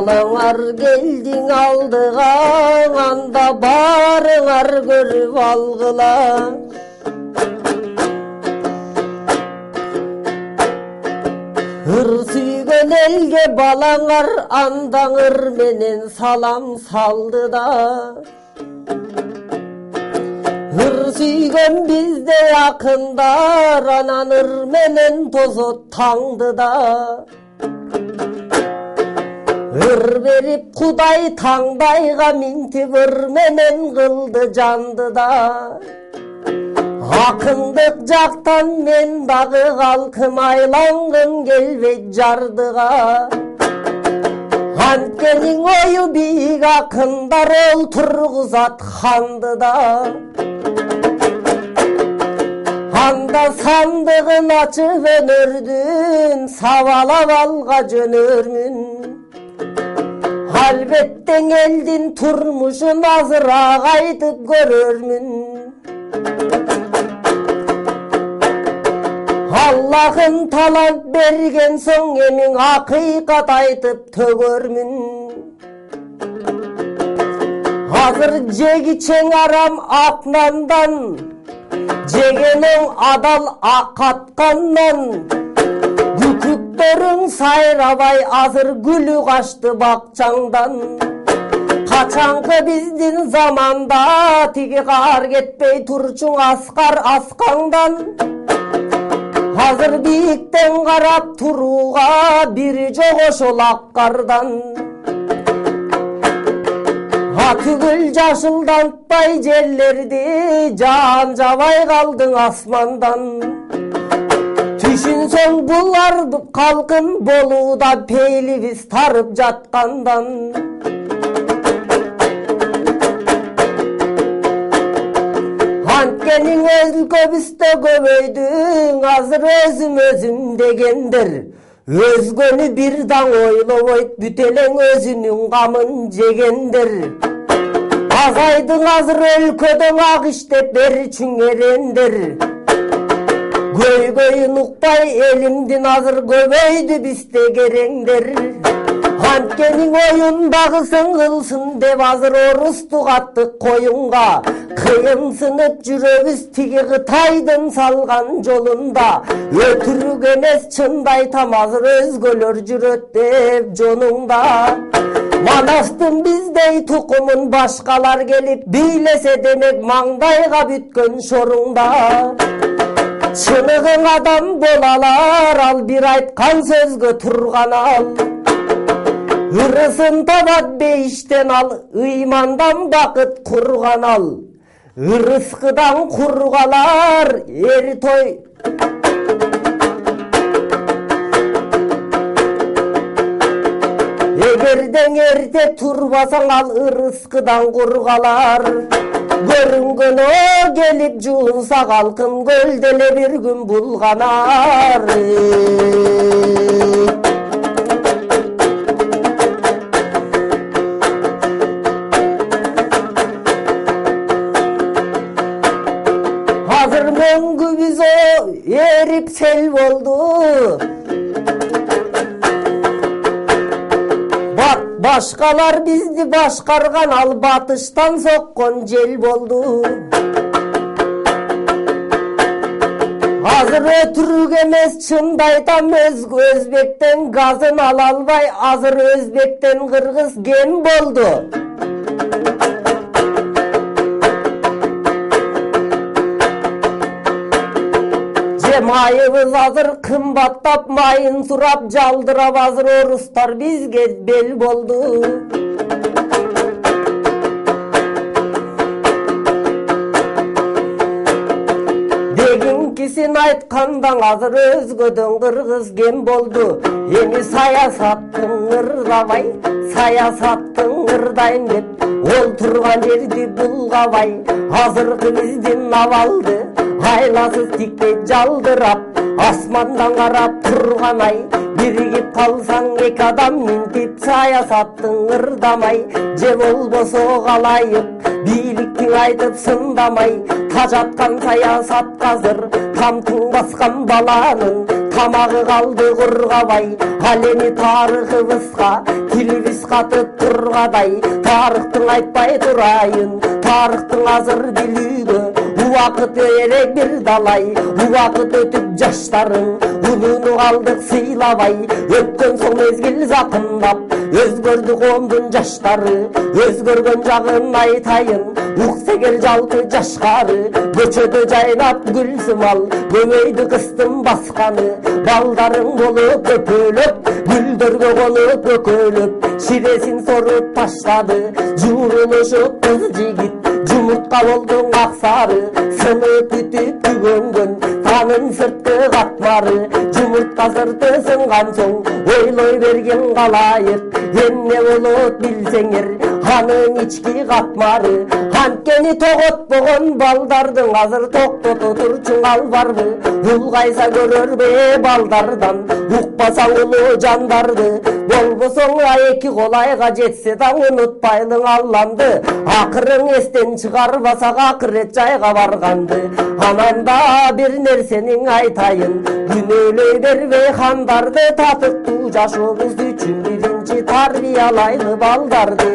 балаңар келдиң алдыға, анда барыңар көрүп алгыла. Ыр сүйгөн элге балаңар андан ыр менен салам салды да. Ыр сүйгөн бизде акындар анан ыр менен тозот таңды да. Ыр берип Кудай таңдайга минтип ыр менен кылды жанды да. Акындык жактан мен дагы калкым айлангым келбейт жардыга. Анткенин ою бийик акындар ол тургузат ханды да. Анда сандыгын ачып өнөрдүн сабалап алга жөнөрмүн. Албеттен элдин турмушун азыраак айтып көрөрмүн. Аллахын талант берген соң эмин акыйкат айтып төгөрмүн. Азыр жегичең арам ак нандан, жегенең адал акаткандан. Күкүктөрүң сайрабай азыр гүлү качты бакчаңдан. Качанкы биздин заманда тиги кар кетпей турчуң аскар аскаңдан. Азыр бийиктен карап турууга бири жок ошол ак кардан. Түгүл жашылдантпай жерлерди жаан жабай калдың асмандан. Түшүнсөң булар калкын болууда пейлибиз тарып жаткандан. Анткенин өлкөбүздө көбөйдүң азыр өзүм дегендер. Өзгөнү бир даң ойлобойт бүт элең өзүнүн камын жегендер. Азайдың азыр өлкөдөн ак иштеп берчүң эрендер. Көйгөйүн укпай элимдин азыр көбөйдү бизде кереңдер. Анткенин оюндагысын кылсын деп азыр орустук аттык коюнга. Кыйынсынып жүрөбүз тиги Кытайдын салган жолунда. Өтүрүк эмес чынды айтам азыр өзгөлөр жүрөт деп жонуңда. Манастын биздей тукумун башкалар келип бийлесе демек маңдайга бүткөн шоруңда. Чыныгың адам болалар, ал бир айткан сөзгө турган ал. Ырысын табат бейиштен ал, ыймандан бакыт курган ал. Ырыскыдан кургалар эр той. Эгерден эрте турбасаң ал ырыскыдан кургалар. Көрүнгөнө келип жуунса калкын көлделе бир күн булганар. Азыр мөңгү биз эрип сел болду. Башкалар бизди башкарган ал батыштан соккон жел болду. Азыр өтүрүк эмес чынды айтам өзбектен газын ала албай азыр өзбектен кыргыз ген болду. Майыбыз азыр кымбаттап майын сурап жалдырап азыр орустар бизге бел болду. Дегинкисин айткандан азыр өзгөдөн кыргыз кем болду. Эми саясаттын ырдабай, саясаттын ырдайм деп ол турган жерди булгабай. Азыркы биздин абалды айласыз тикпей жалдырап, асмандан карап турган ай. Биригип калсаң эки адам минтип саясаттын ырдамай. Же болбосо калайык бийликтин айтып сындамай. Тажаткан саясат казыр тамтың баскан баланын тамагы калды кургабай, ал эми тарыхыбызга тилибиз катып тургадай. Тарыхтың айтпай турайын, тарыхтың азыр билүүгө убакыт эрек бир далай. Убакыт өтүп жаштарың улууну калдык сыйлабай. Өткөн сол мезгил закындап өзгөрдү коомдун жаштары. Өзгөргөн жагын айтайын, укса кел жалпы жашкары. Көчөдө жайнап гүл сымал, көмөйдү кыстын басканы. Балдарың болуп көпөлөп, гүлдөргө конуп көкөлөп, ширесин соруп таштады. Жуурулушуп кыз жигит, жумуртка болдуң ак сары. Сынып бүтүп күгөнгөн, танын сырткы катмары. Жумуртка сырты сынган соң, ойлой берген калайык. Эмне болот билсеңер, анын ички катмары. Анткени тоготпогон балдардын азыр токтото турчуңал барбы? Улгайса көрөрбү балдардан, укпасаң улуу жандарды. Болбосоң эки колайга жетсе да унутпайлың Алламды. Акырың эстен чыгарбасак акырет жайга барганды. Ананда бир нерсенин айтайын, күнөөлөй бербей хандарды. Татыктуу жашообуз үчүн биринчи тарбиялайлы балдарды.